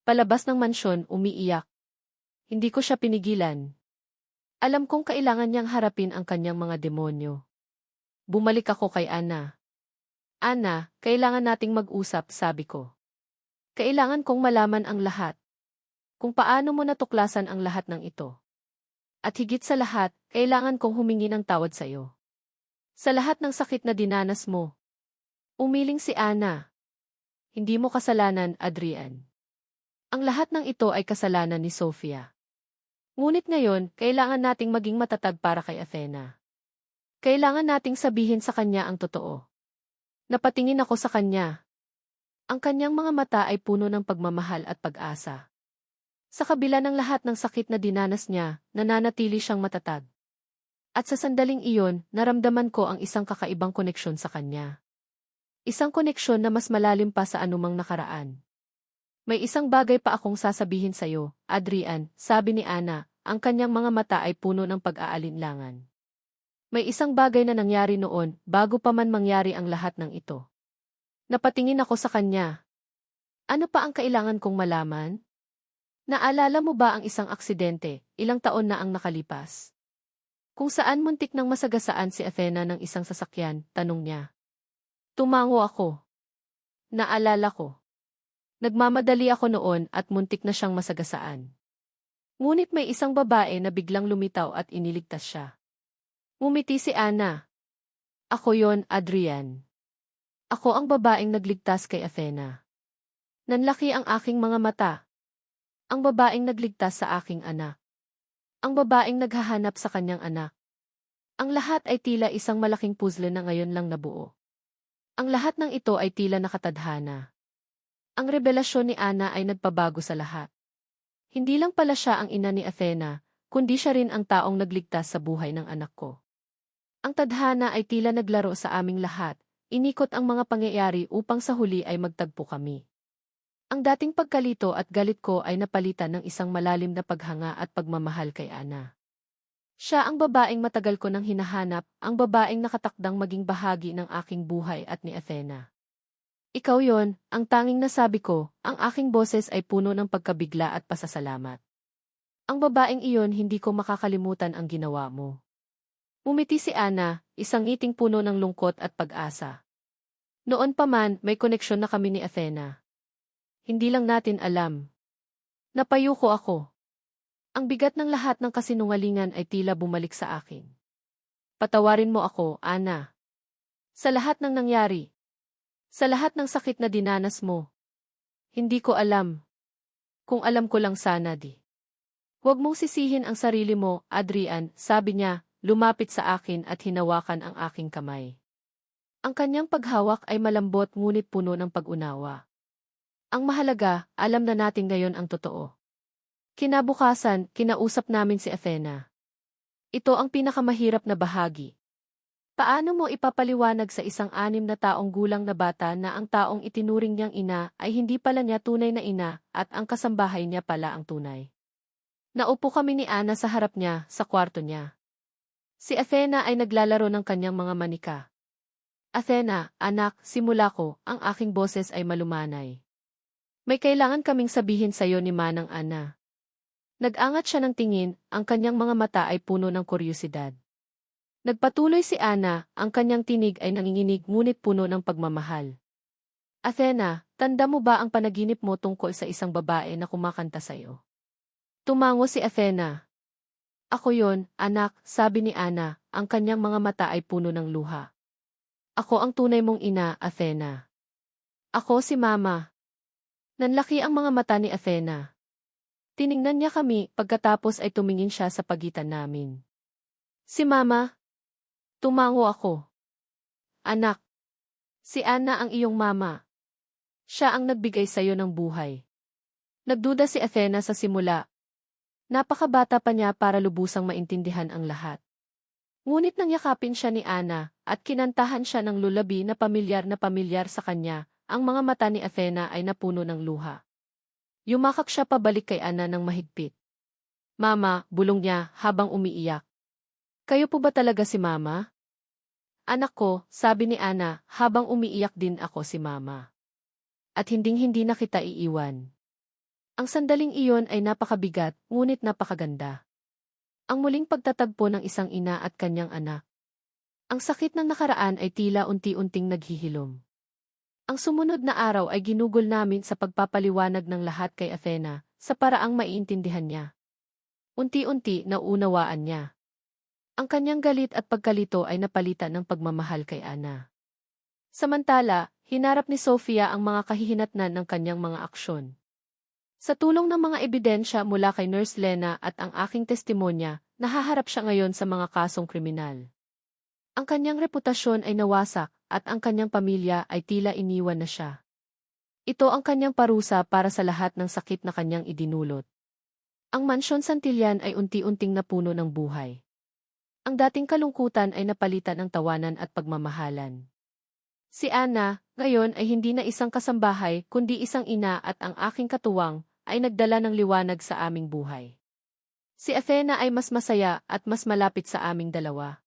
Palabas ng mansyon, umiiyak. Hindi ko siya pinigilan. Alam kong kailangan niyang harapin ang kanyang mga demonyo. Bumalik ako kay Ana. Ana, kailangan nating mag-usap, sabi ko. Kailangan kong malaman ang lahat. Kung paano mo natuklasan ang lahat ng ito. At higit sa lahat, kailangan kong humingi ng tawad sa iyo. Sa lahat ng sakit na dinanas mo. Umiling si Ana. Hindi mo kasalanan, Adrian. Ang lahat ng ito ay kasalanan ni Sofia. Ngunit ngayon, kailangan nating maging matatag para kay Athena. Kailangan nating sabihin sa kanya ang totoo. Napatingin ako sa kanya. Ang kanyang mga mata ay puno ng pagmamahal at pag-asa. Sa kabila ng lahat ng sakit na dinanas niya, nananatili siyang matatag. At sa sandaling iyon, naramdaman ko ang isang kakaibang koneksyon sa kanya. Isang koneksyon na mas malalim pa sa anumang nakaraan. May isang bagay pa akong sasabihin sa iyo, Adrian, sabi ni Ana, ang kanyang mga mata ay puno ng pag-aalinlangan. May isang bagay na nangyari noon, bago pa man mangyari ang lahat ng ito. Napatingin ako sa kanya. Ano pa ang kailangan kong malaman? Naalala mo ba ang isang aksidente, ilang taon na ang nakalipas? Kung saan muntik nang masagasaan si Athena ng isang sasakyan, tanong niya. Tumango ako. Naalala ko. Nagmamadali ako noon at muntik na siyang masagasaan. Ngunit may isang babae na biglang lumitaw at iniligtas siya. Ngumiti si Ana. Ako yon, Adrian. Ako ang babaeng nagligtas kay Athena. Nanlaki ang aking mga mata. Ang babaeng nagligtas sa aking anak. Ang babaeng naghahanap sa kanyang anak. Ang lahat ay tila isang malaking puzzle na ngayon lang nabuo. Ang lahat ng ito ay tila nakatadhana. Ang revelasyon ni Ana ay nagpabago sa lahat. Hindi lang pala siya ang ina ni Athena, kundi siya rin ang taong nagligtas sa buhay ng anak ko. Ang tadhana ay tila naglaro sa aming lahat, inikot ang mga pangyayari upang sa huli ay magtagpo kami. Ang dating pagkalito at galit ko ay napalitan ng isang malalim na paghanga at pagmamahal kay Ana. Siya ang babaeng matagal ko nang hinahanap, ang babaeng nakatakdang maging bahagi ng aking buhay at ni Athena. Ikaw yon, ang tanging nasabi ko, ang aking boses ay puno ng pagkabigla at pasasalamat. Ang babaeng iyon hindi ko makakalimutan ang ginawa mo. Umiti si Ana, isang ngiting puno ng lungkot at pag-asa. Noon pa man, may koneksyon na kami ni Athena. Hindi lang natin alam. Napayuko ako. Ang bigat ng lahat ng kasinungalingan ay tila bumalik sa akin. Patawarin mo ako, Ana. Sa lahat ng nangyari. Sa lahat ng sakit na dinanas mo. Hindi ko alam. Kung alam ko lang sana di. Huwag mong sisihin ang sarili mo, Adrian, sabi niya, lumapit sa akin at hinawakan ang aking kamay. Ang kanyang paghawak ay malambot ngunit puno ng pag-unawa. Ang mahalaga, alam na natin ngayon ang totoo. Kinabukasan, kinausap namin si Athena. Ito ang pinakamahirap na bahagi. Paano mo ipapaliwanag sa isang 6 na taong gulang na bata na ang taong itinuring niyang ina ay hindi pala niya tunay na ina at ang kasambahay niya pala ang tunay? Naupo kami ni Ana sa harap niya, sa kwarto niya. Si Athena ay naglalaro ng kanyang mga manika. Athena, anak, simula ko, ang aking boses ay malumanay. May kailangan kaming sabihin sa iyo ni Manang Ana. Nag-angat siya ng tingin, ang kanyang mga mata ay puno ng kuryosidad. Nagpatuloy si Ana, ang kanyang tinig ay nanginginig ngunit puno ng pagmamahal. Athena, tanda mo ba ang panaginip mo tungkol sa isang babae na kumakanta sa iyo? Tumango si Athena. Ako yon, anak, sabi ni Ana, ang kanyang mga mata ay puno ng luha. Ako ang tunay mong ina, Athena. Ako si Mama. Nanlaki ang mga mata ni Athena. Tiningnan niya kami, pagkatapos ay tumingin siya sa pagitan namin. Si Mama? Tumango ako. Anak. Si Ana ang iyong mama. Siya ang nagbigay sa iyo ng buhay. Nagduda si Athena sa simula. Napakabata pa niya para lubusang maintindihan ang lahat. Ngunit nang yakapin siya ni Ana, at kinantahan siya ng lulabi na pamilyar sa kanya, ang mga mata ni Athena ay napuno ng luha. Yumakak siya pabalik kay Ana ng mahigpit. Mama, bulong niya habang umiiyak. Kayo po ba talaga si Mama? Anak ko, sabi ni Ana, habang umiiyak din ako si Mama. At hinding-hindi na kita iiwan. Ang sandaling iyon ay napakabigat, ngunit napakaganda. Ang muling pagtatagpo ng isang ina at kanyang anak. Ang sakit ng nakaraan ay tila unti-unting naghihilom. Ang sumunod na araw ay ginugol namin sa pagpapaliwanag ng lahat kay Athena, sa paraang maiintindihan niya. Unti-unti naunawaan niya. Ang kanyang galit at pagkalito ay napalitan ng pagmamahal kay Ana. Samantala, hinarap ni Sofia ang mga kahihinatnan ng kanyang mga aksyon. Sa tulong ng mga ebidensya mula kay Nurse Lena at ang aking testimonya, nahaharap siya ngayon sa mga kasong kriminal. Ang kanyang reputasyon ay nawasak at ang kanyang pamilya ay tila iniwan na siya. Ito ang kanyang parusa para sa lahat ng sakit na kanyang idinulot. Ang mansyon Santillan ay unti-unting napuno ng buhay. Ang dating kalungkutan ay napalitan ng tawanan at pagmamahalan. Si Ana, ngayon ay hindi na isang kasambahay kundi isang ina at ang aking katuwang ay nagdala ng liwanag sa aming buhay. Si Athena ay mas masaya at mas malapit sa aming dalawa.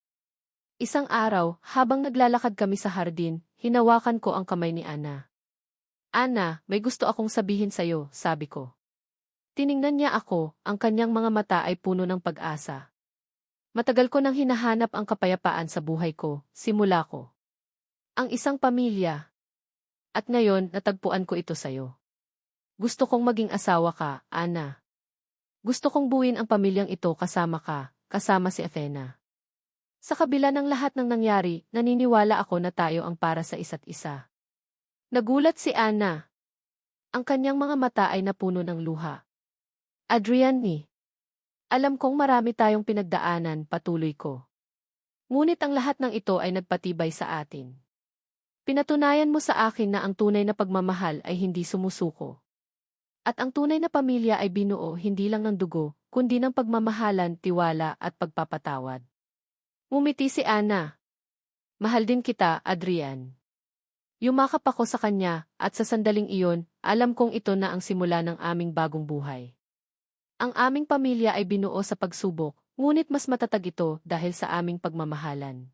Isang araw, habang naglalakad kami sa hardin, hinawakan ko ang kamay ni Ana. Ana, may gusto akong sabihin sa'yo, sabi ko. Tiningnan niya ako, ang kanyang mga mata ay puno ng pag-asa. Matagal ko nang hinahanap ang kapayapaan sa buhay ko, simula ko. Ang isang pamilya. At ngayon, natagpuan ko ito sa'yo. Gusto kong maging asawa ka, Ana. Gusto kong buuin ang pamilyang ito kasama ka, kasama si Athena. Sa kabila ng lahat ng nangyari, naniniwala ako na tayo ang para sa isa't isa. Nagulat si Ana. Ang kanyang mga mata ay napuno ng luha. Adrian. Alam kong marami tayong pinagdaanan, patuloy ko. Ngunit ang lahat ng ito ay nagpatibay sa atin. Pinatunayan mo sa akin na ang tunay na pagmamahal ay hindi sumusuko. At ang tunay na pamilya ay binuo hindi lang ng dugo, kundi ng pagmamahalan, tiwala at pagpapatawad. Ngumiti si Ana. Mahal din kita, Adrian. Yumakap ako sa kanya, at sa sandaling iyon, alam kong ito na ang simula ng aming bagong buhay. Ang aming pamilya ay binuo sa pagsubok, ngunit mas matatag ito dahil sa aming pagmamahalan.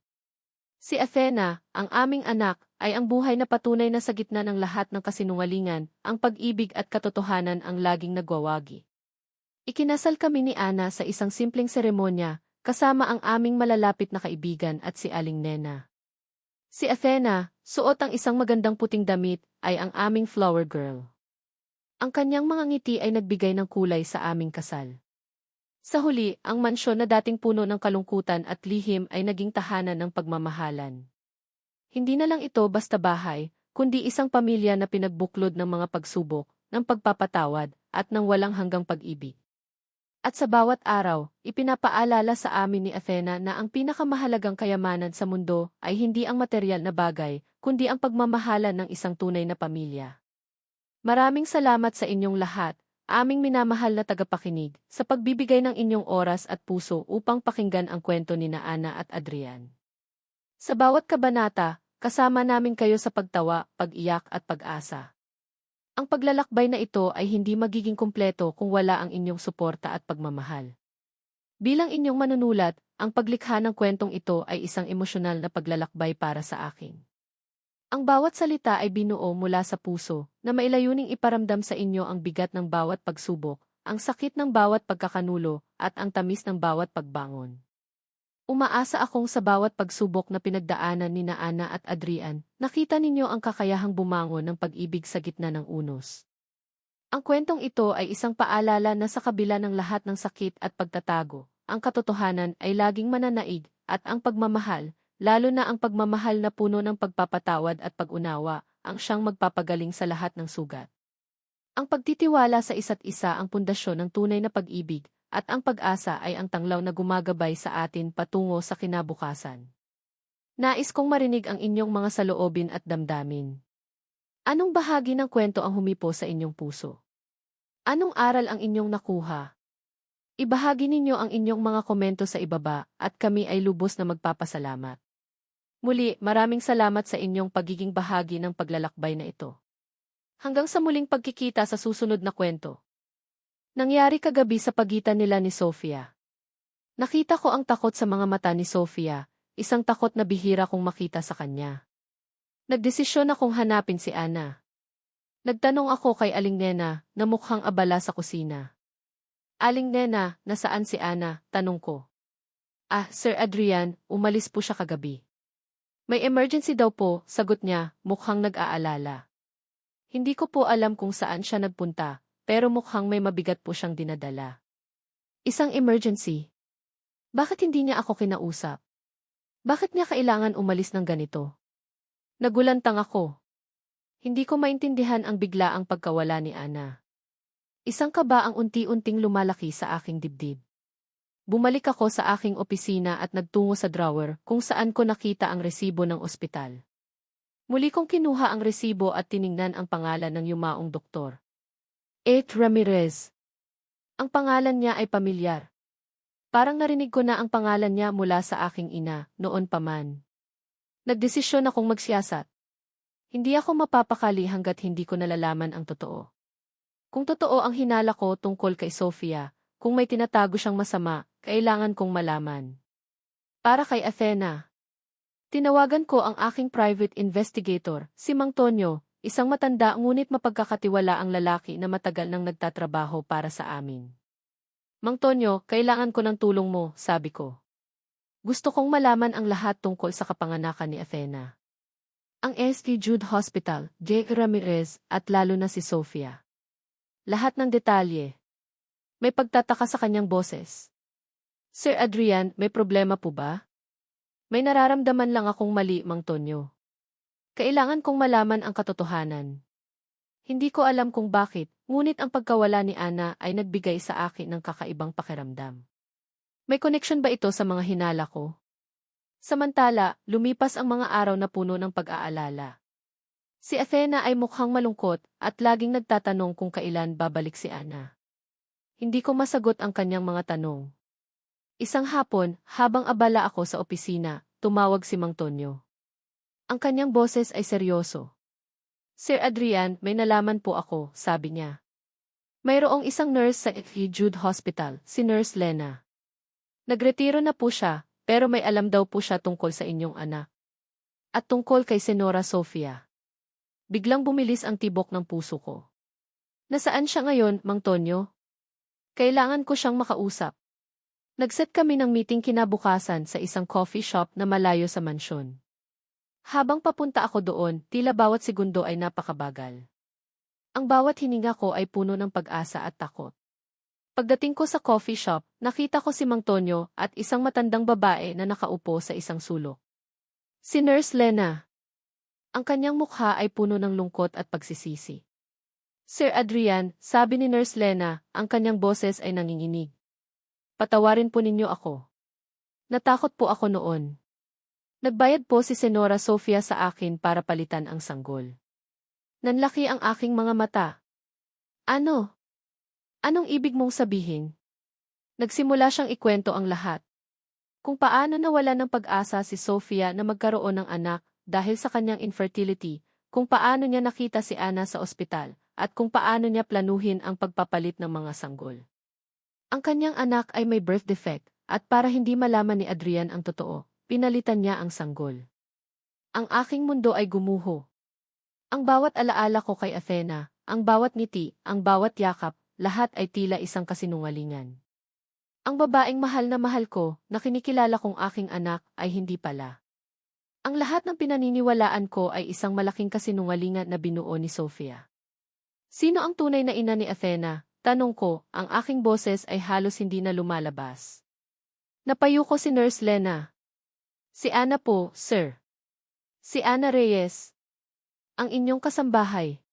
Si Athena, ang aming anak, ay ang buhay na patunay na sa gitna ng lahat ng kasinungalingan, ang pag-ibig at katotohanan ang laging nagwawagi. Ikinasal kami ni Ana sa isang simpleng seremonya, kasama ang aming malalapit na kaibigan at si Aling Nena. Si Athena, suot ang isang magandang puting damit, ay ang aming flower girl. Ang kanyang mga ngiti ay nagbigay ng kulay sa aming kasal. Sa huli, ang mansyon na dating puno ng kalungkutan at lihim ay naging tahanan ng pagmamahalan. Hindi na lang ito basta bahay, kundi isang pamilya na pinagbuklod ng mga pagsubok, ng pagpapatawad, at ng walang hanggang pag-ibig. At sa bawat araw, ipinapaalala sa amin ni Athena na ang pinakamahalagang kayamanan sa mundo ay hindi ang materyal na bagay, kundi ang pagmamahalan ng isang tunay na pamilya. Maraming salamat sa inyong lahat, aming minamahal na tagapakinig, sa pagbibigay ng inyong oras at puso upang pakinggan ang kwento ni Ana at Adrian. Sa bawat kabanata, kasama namin kayo sa pagtawa, pag-iyak at pag-asa. Ang paglalakbay na ito ay hindi magiging kumpleto kung wala ang inyong suporta at pagmamahal. Bilang inyong manunulat, ang paglikha ng kwentong ito ay isang emosyonal na paglalakbay para sa akin. Ang bawat salita ay binuo mula sa puso, na mailayuning iparamdam sa inyo ang bigat ng bawat pagsubok, ang sakit ng bawat pagkakanulo, at ang tamis ng bawat pagbangon. Umaasa akong sa bawat pagsubok na pinagdaanan ni Ana at Adrian, nakita ninyo ang kakayahang bumangon ng pag-ibig sa gitna ng unos. Ang kwentong ito ay isang paalala na sa kabila ng lahat ng sakit at pagtatago, ang katotohanan ay laging mananaig, at ang pagmamahal, lalo na ang pagmamahal na puno ng pagpapatawad at pag-unawa, ang siyang magpapagaling sa lahat ng sugat. Ang pagtitiwala sa isa't isa ang pundasyon ng tunay na pag-ibig, at ang pag-asa ay ang tanglaw na gumagabay sa atin patungo sa kinabukasan. Nais kong marinig ang inyong mga saloobin at damdamin. Anong bahagi ng kwento ang humipo sa inyong puso? Anong aral ang inyong nakuha? Ibahagi ninyo ang inyong mga komento sa ibaba, at kami ay lubos na magpapasalamat. Muli, maraming salamat sa inyong pagiging bahagi ng paglalakbay na ito. Hanggang sa muling pagkikita sa susunod na kwento. Nangyari kagabi sa pagitan nila ni Sofia. Nakita ko ang takot sa mga mata ni Sofia, isang takot na bihira kong makita sa kanya. Nagdesisyon akong hanapin si Ana. Nagtanong ako kay Aling Nena na mukhang abala sa kusina. Aling Nena, nasaan si Ana? Tanong ko. Sir Adrian, umalis po siya kagabi. May emergency daw po, sagot niya, mukhang nag-aalala. Hindi ko po alam kung saan siya nagpunta, pero mukhang may mabigat po siyang dinadala. Isang emergency. Bakit hindi niya ako kinausap? Bakit niya kailangan umalis ng ganito? Nagulantang ako. Hindi ko maintindihan ang biglaang pagkawala ni Ana. Isang kaba ang unti-unting lumalaki sa aking dibdib. Bumalik ako sa aking opisina at nagtungo sa drawer kung saan ko nakita ang resibo ng ospital. Muli kong kinuha ang resibo at tiningnan ang pangalan ng yumaong doktor. Ramirez. Ang pangalan niya ay pamilyar. Parang narinig ko na ang pangalan niya mula sa aking ina, noon pa man. Nagdesisyon akong magsiyasat. Hindi ako mapapakali hanggat hindi ko nalalaman ang totoo. Kung totoo ang hinala ko tungkol kay Sofia, kung may tinatago siyang masama, kailangan kong malaman. Para kay Athena. Tinawagan ko ang aking private investigator, si Mang Tonyo, isang matanda ngunit mapagkakatiwala ang lalaki na matagal nang nagtatrabaho para sa amin. Mang Tonyo, kailangan ko ng tulong mo, sabi ko. Gusto kong malaman ang lahat tungkol sa kapanganakan ni Athena. Ang St. Jude Hospital, J. Ramirez, at lalo na si Sofia. Lahat ng detalye. May pagtataka sa kanyang boses. Sir Adrian, may problema po ba? May nararamdaman lang akong mali, Mang Tonyo. Kailangan kong malaman ang katotohanan. Hindi ko alam kung bakit, ngunit ang pagkawala ni Ana ay nagbigay sa akin ng kakaibang pakiramdam. May connection ba ito sa mga hinala ko? Samantala, lumipas ang mga araw na puno ng pag-aalala. Si Athena ay mukhang malungkot at laging nagtatanong kung kailan babalik si Ana. Hindi ko masagot ang kanyang mga tanong. Isang hapon, habang abala ako sa opisina, tumawag si Mang Tonyo. Ang kanyang boses ay seryoso. Sir Adrian, may nalaman po ako, sabi niya. Mayroong isang nurse sa St. Jude Hospital, si Nurse Lena. Nagretiro na po siya, pero may alam daw po siya tungkol sa inyong anak. At tungkol kay Senora Sofia. Biglang bumilis ang tibok ng puso ko. Nasaan siya ngayon, Mang Tonyo? Kailangan ko siyang makausap. Nagset kami ng meeting kinabukasan sa isang coffee shop na malayo sa mansyon. Habang papunta ako doon, tila bawat segundo ay napakabagal. Ang bawat hininga ko ay puno ng pag-asa at takot. Pagdating ko sa coffee shop, nakita ko si Mang Tonyo at isang matandang babae na nakaupo sa isang sulok. Si Nurse Lena. Ang kanyang mukha ay puno ng lungkot at pagsisisi. Sir Adrian, sabi ni Nurse Lena, ang kanyang boses ay nanginginig. Patawarin po ninyo ako. Natakot po ako noon. Nagbayad po si Senora Sofia sa akin para palitan ang sanggol. Nanlaki ang aking mga mata. Ano? Anong ibig mong sabihin? Nagsimula siyang ikwento ang lahat. Kung paano nawala ng pag-asa si Sofia na magkaroon ng anak dahil sa kanyang infertility, kung paano niya nakita si Ana sa ospital, at kung paano niya planuhin ang pagpapalit ng mga sanggol. Ang kanyang anak ay may birth defect, at para hindi malaman ni Adrian ang totoo, pinalitan niya ang sanggol. Ang aking mundo ay gumuho. Ang bawat alaala ko kay Athena, ang bawat ngiti, ang bawat yakap, lahat ay tila isang kasinungalingan. Ang babaeng mahal na mahal ko, na kinikilala kong aking anak, ay hindi pala. Ang lahat ng pinaniniwalaan ko ay isang malaking kasinungalingan na binuo ni Sofia. Sino ang tunay na ina ni Athena? Tanong ko, ang aking boses ay halos hindi na lumalabas. Napayo ko si Nurse Lena. Si Ana po, sir. Si Ana Reyes. Ang inyong kasambahay.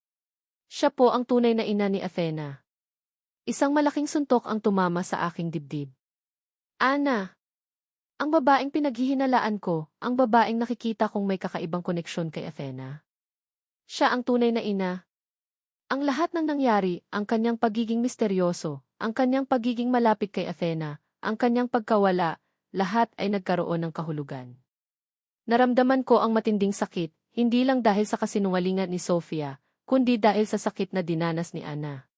Siya po ang tunay na ina ni Athena. Isang malaking suntok ang tumama sa aking dibdib. Ana. Ang babaeng pinaghihinalaan ko, ang babaeng nakikita kong may kakaibang koneksyon kay Athena. Siya ang tunay na ina. Ang lahat ng nangyari, ang kanyang pagiging misteryoso, ang kanyang pagiging malapit kay Athena, ang kanyang pagkawala, lahat ay nagkaroon ng kahulugan. Naramdaman ko ang matinding sakit, hindi lang dahil sa kasinungalingan ni Sofia, kundi dahil sa sakit na dinanas ni Ana.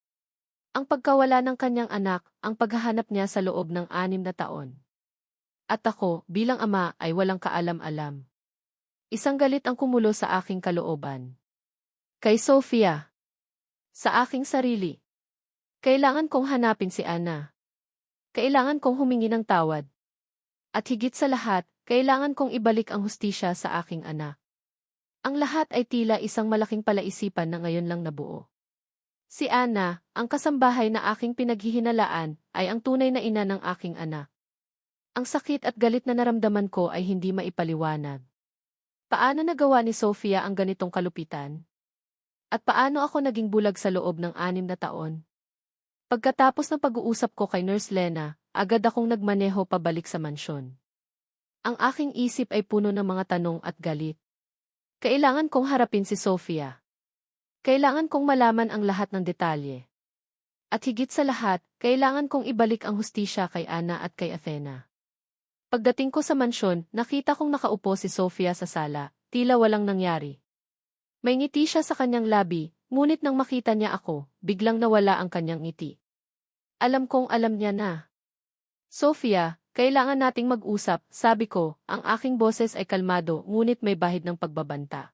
Ang pagkawala ng kanyang anak, ang paghahanap niya sa loob ng 6 na taon. At ako, bilang ama, ay walang kaalam-alam. Isang galit ang kumulo sa aking kalooban. Kay Sofia. Sa aking sarili. Kailangan kong hanapin si Ana. Kailangan kong humingi ng tawad. At higit sa lahat, kailangan kong ibalik ang hustisya sa aking anak. Ang lahat ay tila isang malaking palaisipan na ngayon lang nabuo. Si Ana, ang kasambahay na aking pinaghihinalaan, ay ang tunay na ina ng aking anak. Ang sakit at galit na naramdaman ko ay hindi maipaliwanag. Paano nagawa ni Sofia ang ganitong kalupitan? At paano ako naging bulag sa loob ng 6 na taon? Pagkatapos ng pag-uusap ko kay Nurse Lena, agad akong nagmaneho pabalik sa mansyon. Ang aking isip ay puno ng mga tanong at galit. Kailangan kong harapin si Sofia. Kailangan kong malaman ang lahat ng detalye. At higit sa lahat, kailangan kong ibalik ang hustisya kay Ana at kay Athena. Pagdating ko sa mansyon, nakita kong nakaupo si Sofia sa sala, tila walang nangyari. May ngiti siya sa kanyang labi, ngunit nang makita niya ako, biglang nawala ang kanyang ngiti. Alam kong alam niya na. Sofia, kailangan nating mag-usap, sabi ko, ang aking boses ay kalmado ngunit may bahid ng pagbabanta.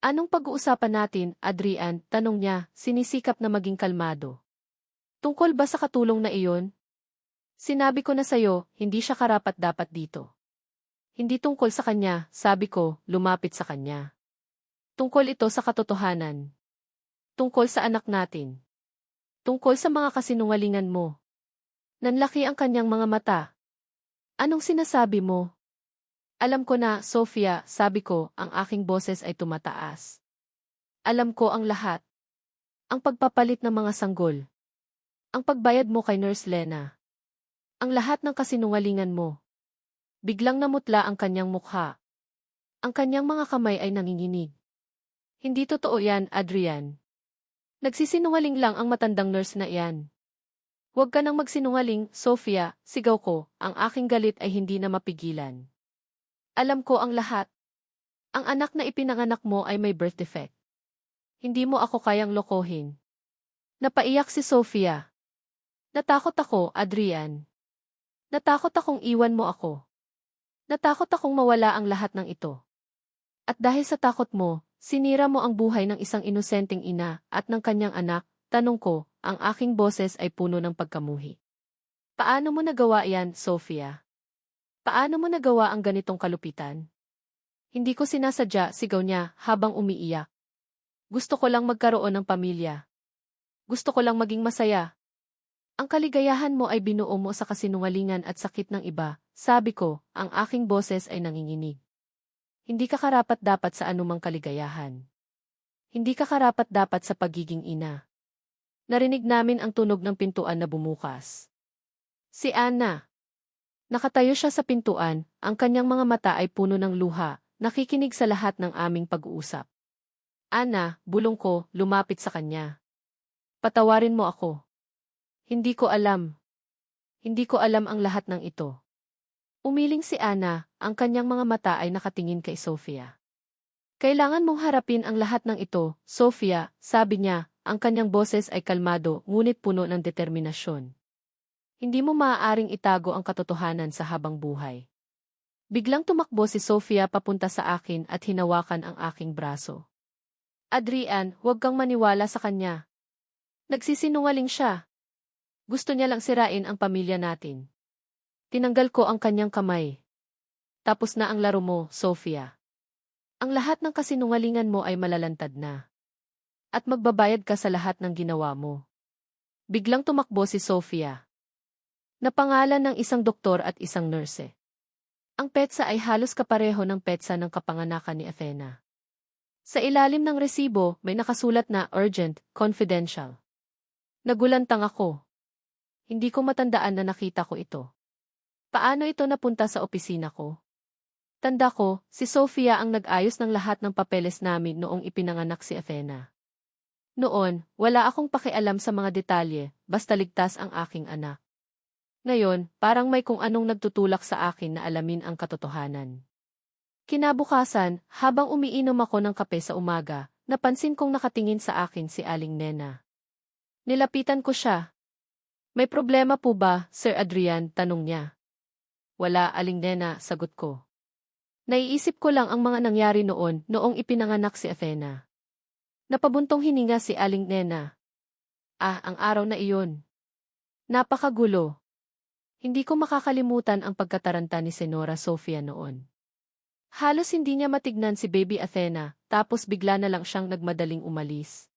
Anong pag-uusapan natin, Adrian? Tanong niya, sinisikap na maging kalmado. Tungkol ba sa katulong na iyon? Sinabi ko na sayo, hindi siya karapat-dapat dito. Hindi tungkol sa kanya, sabi ko, lumapit sa kanya. Tungkol ito sa katotohanan. Tungkol sa anak natin. Tungkol sa mga kasinungalingan mo. Nanlaki ang kanyang mga mata. Anong sinasabi mo? Alam ko na, Sofia, sabi ko, ang aking boses ay tumataas. Alam ko ang lahat. Ang pagpapalit ng mga sanggol. Ang pagbayad mo kay Nurse Lena. Ang lahat ng kasinungalingan mo. Biglang namutla ang kanyang mukha. Ang kanyang mga kamay ay nanginginig. Hindi totoo yan, Adrian. Nagsisinungaling lang ang matandang nurse na iyan. Huwag ka nang magsinungaling, Sofia, sigaw ko, ang aking galit ay hindi na mapigilan. Alam ko ang lahat. Ang anak na ipinanganak mo ay may birth defect. Hindi mo ako kayang lokohin. Napaiyak si Sofia. Natakot ako, Adrian. Natakot akong iwan mo ako. Natakot akong mawala ang lahat ng ito. At dahil sa takot mo, sinira mo ang buhay ng isang inosenteng ina at ng kanyang anak, tanong ko, ang aking boses ay puno ng pagkamuhi. Paano mo nagawa yan, Sofia? Paano mo nagawa ang ganitong kalupitan? Hindi ko sinasadya, sigaw niya, habang umiiyak. Gusto ko lang magkaroon ng pamilya. Gusto ko lang maging masaya. Ang kaligayahan mo ay binuo mo sa kasinungalingan at sakit ng iba, sabi ko, ang aking boses ay nanginginig. Hindi ka karapat-dapat sa anumang kaligayahan. Hindi ka karapat-dapat sa pagiging ina. Narinig namin ang tunog ng pintuan na bumukas. Si Ana. Nakatayo siya sa pintuan, ang kanyang mga mata ay puno ng luha, nakikinig sa lahat ng aming pag-uusap. Ana, bulong ko, lumapit sa kanya. Patawarin mo ako. Hindi ko alam. Hindi ko alam ang lahat ng ito. Umiling si Ana, ang kanyang mga mata ay nakatingin kay Sofia. Kailangan mong harapin ang lahat ng ito, Sofia, sabi niya, ang kanyang boses ay kalmado ngunit puno ng determinasyon. Hindi mo maaaring itago ang katotohanan sa habang buhay. Biglang tumakbo si Sofia papunta sa akin at hinawakan ang aking braso. Adrian, huwag kang maniwala sa kanya. Nagsisinungaling siya. Gusto niya lang sirain ang pamilya natin. Tinanggal ko ang kanyang kamay. Tapos na ang laro mo, Sofia. Ang lahat ng kasinungalingan mo ay malalantad na. At magbabayad ka sa lahat ng ginawa mo. Biglang tumakbo si Sofia. Napangalan ng isang doktor at isang nurse. Ang petsa ay halos kapareho ng petsa ng kapanganakan ni Athena. Sa ilalim ng resibo, may nakasulat na urgent, confidential. Nagulantang ako. Hindi ko matandaan na nakita ko ito. Paano ito napunta sa opisina ko? Tanda ko, si Sofia ang nag-ayos ng lahat ng papeles namin noong ipinanganak si Athena. Noon, wala akong pakialam sa mga detalye, basta ligtas ang aking anak. Ngayon, parang may kung anong nagtutulak sa akin na alamin ang katotohanan. Kinabukasan, habang umiinom ako ng kape sa umaga, napansin kong nakatingin sa akin si Aling Nena. Nilapitan ko siya. May problema po ba, Sir Adrian? Tanong niya. Wala, Aling Nena, sagot ko. Naiisip ko lang ang mga nangyari noong ipinanganak si Athena. Napabuntong hininga si Aling Nena. Ang araw na iyon. Napakagulo. Hindi ko makakalimutan ang pagkataranta ni Senora Sofia noon. Halos hindi niya matignan si Baby Athena, tapos bigla na lang siyang nagmadaling umalis.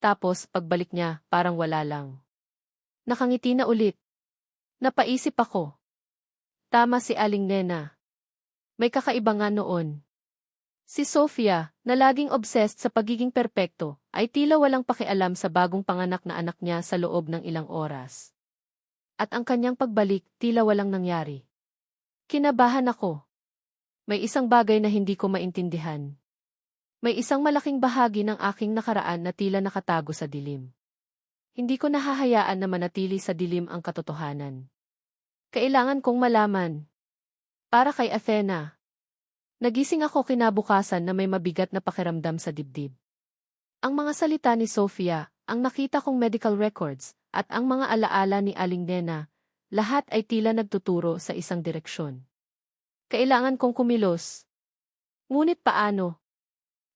Tapos, pagbalik niya, parang wala lang. Nakangiti na ulit. Napaisip ako. Tama si Aling Nena. May kakaiba nga noon. Si Sofia, na laging obsessed sa pagiging perpekto, ay tila walang pakialam sa bagong panganak na anak niya sa loob ng ilang oras. At ang kanyang pagbalik, tila walang nangyari. Kinabahan ako. May isang bagay na hindi ko maintindihan. May isang malaking bahagi ng aking nakaraan na tila nakatago sa dilim. Hindi ko nahahayaan na manatili sa dilim ang katotohanan. Kailangan kong malaman. Para kay Athena. Nagising ako kinabukasan na may mabigat na pakiramdam sa dibdib. Ang mga salita ni Sofia, ang nakita kong medical records, at ang mga alaala ni Aling Nena, lahat ay tila nagtuturo sa isang direksyon. Kailangan kong kumilos. Ngunit paano?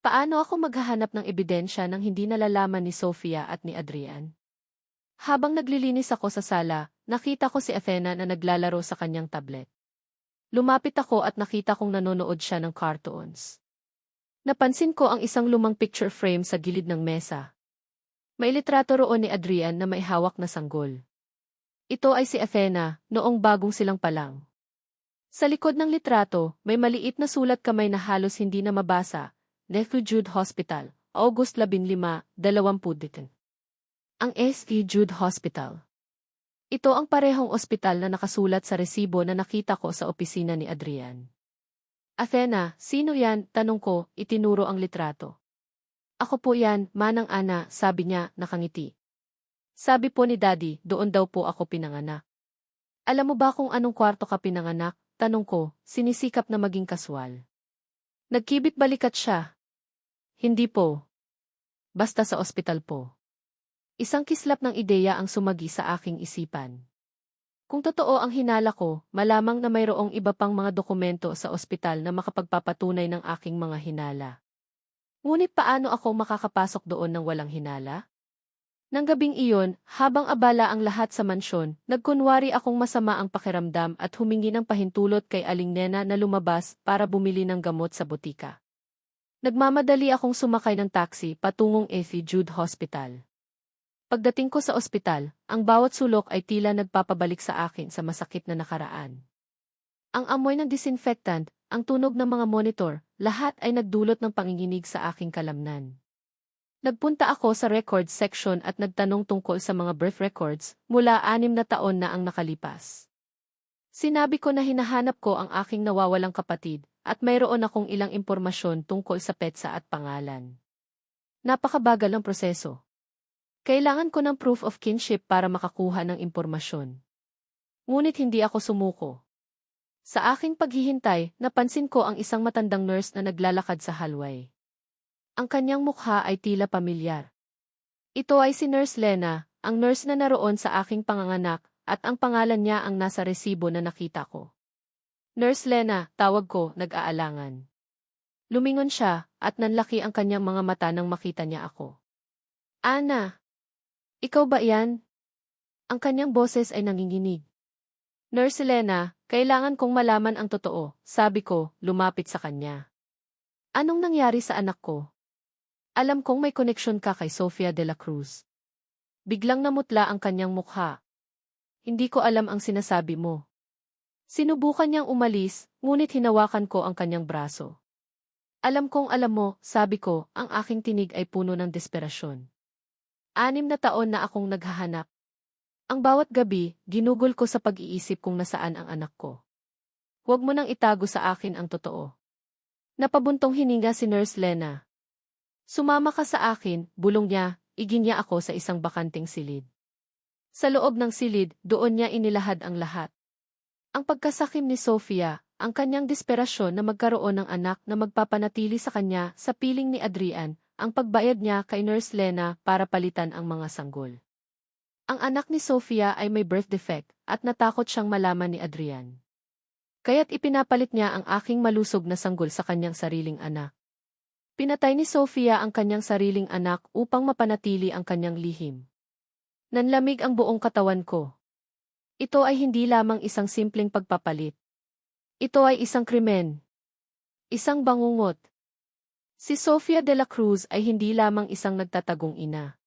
Paano ako maghahanap ng ebidensya nang hindi nalalaman ni Sofia at ni Adrian? Habang naglilinis ako sa sala, nakita ko si Athena na naglalaro sa kanyang tablet. Lumapit ako at nakita kong nanonood siya ng cartoons. Napansin ko ang isang lumang picture frame sa gilid ng mesa. May litrato roon ni Adrian na may hawak na sanggol. Ito ay si Athena, noong bagong silang palang. Sa likod ng litrato, may maliit na sulat kamay na halos hindi na mabasa, St. Jude Hospital, August 15, 20. Ang St. Jude Hospital. Ito ang parehong ospital na nakasulat sa resibo na nakita ko sa opisina ni Adrian. Athena, sino yan? Tanong ko, itinuro ang litrato. Ako po yan, Manang Ana, sabi niya, nakangiti. Sabi po ni Daddy, doon daw po ako pinanganak. Alam mo ba kung anong kwarto ka pinanganak? Tanong ko, sinisikap na maging kaswal. Nagkibit balikat siya. Hindi po. Basta sa ospital po. Isang kislap ng ideya ang sumagi sa aking isipan. Kung totoo ang hinala ko, malamang na mayroong iba pang mga dokumento sa ospital na makapagpapatunay ng aking mga hinala. Ngunit paano ako makakapasok doon ng walang hinala? Nang gabing iyon, habang abala ang lahat sa mansyon, nagkunwari akong masama ang pakiramdam at humingi ng pahintulot kay Aling Nena na lumabas para bumili ng gamot sa butika. Nagmamadali akong sumakay ng taxi patungong St. Jude Hospital. Pagdating ko sa ospital, ang bawat sulok ay tila nagpapabalik sa akin sa masakit na nakaraan. Ang amoy ng disinfectant, ang tunog ng mga monitor, lahat ay nagdulot ng panginginig sa aking kalamnan. Nagpunta ako sa records section at nagtanong tungkol sa mga birth records mula 6 na taon na ang nakalipas. Sinabi ko na hinahanap ko ang aking nawawalang kapatid at mayroon akong ilang impormasyon tungkol sa petsa at pangalan. Napakabagal ng proseso. Kailangan ko ng proof of kinship para makakuha ng impormasyon. Ngunit hindi ako sumuko. Sa aking paghihintay, napansin ko ang isang matandang nurse na naglalakad sa hallway. Ang kanyang mukha ay tila pamilyar. Ito ay si Nurse Lena, ang nurse na naroon sa aking panganganak, at ang pangalan niya ang nasa resibo na nakita ko. Nurse Lena, tawag ko, nag-aalangan. Lumingon siya, at nanlaki ang kanyang mga mata nang makita niya ako. Ana! Ikaw ba yan? Ang kanyang boses ay nanginginig. Nurse Lena, kailangan kong malaman ang totoo, sabi ko, lumapit sa kanya. Anong nangyari sa anak ko? Alam kong may koneksyon ka kay Sofia de la Cruz. Biglang namutla ang kanyang mukha. Hindi ko alam ang sinasabi mo. Sinubukan niyang umalis, ngunit hinawakan ko ang kanyang braso. Alam kong alam mo, sabi ko, ang aking tinig ay puno ng desperasyon. 6 na taon na akong naghahanap. Ang bawat gabi, ginugol ko sa pag-iisip kung nasaan ang anak ko. Huwag mo nang itago sa akin ang totoo. Napabuntong hininga si Nurse Lena. Sumama ka sa akin, bulong niya, iginya ako sa isang bakanting silid. Sa loob ng silid, doon niya inilahad ang lahat. Ang pagkasakim ni Sofia, ang kanyang desperasyon na magkaroon ng anak na magpapanatili sa kanya sa piling ni Adrian, ang pagbayad niya kay Nurse Lena para palitan ang mga sanggol. Ang anak ni Sofia ay may birth defect at natakot siyang malaman ni Adrian. Kaya't ipinapalit niya ang aking malusog na sanggol sa kanyang sariling anak. Pinatay ni Sofia ang kanyang sariling anak upang mapanatili ang kanyang lihim. Nanlamig ang buong katawan ko. Ito ay hindi lamang isang simpleng pagpapalit. Ito ay isang krimen. Isang bangungot. Si Sofia de la Cruz ay hindi lamang isang nagtatagong ina.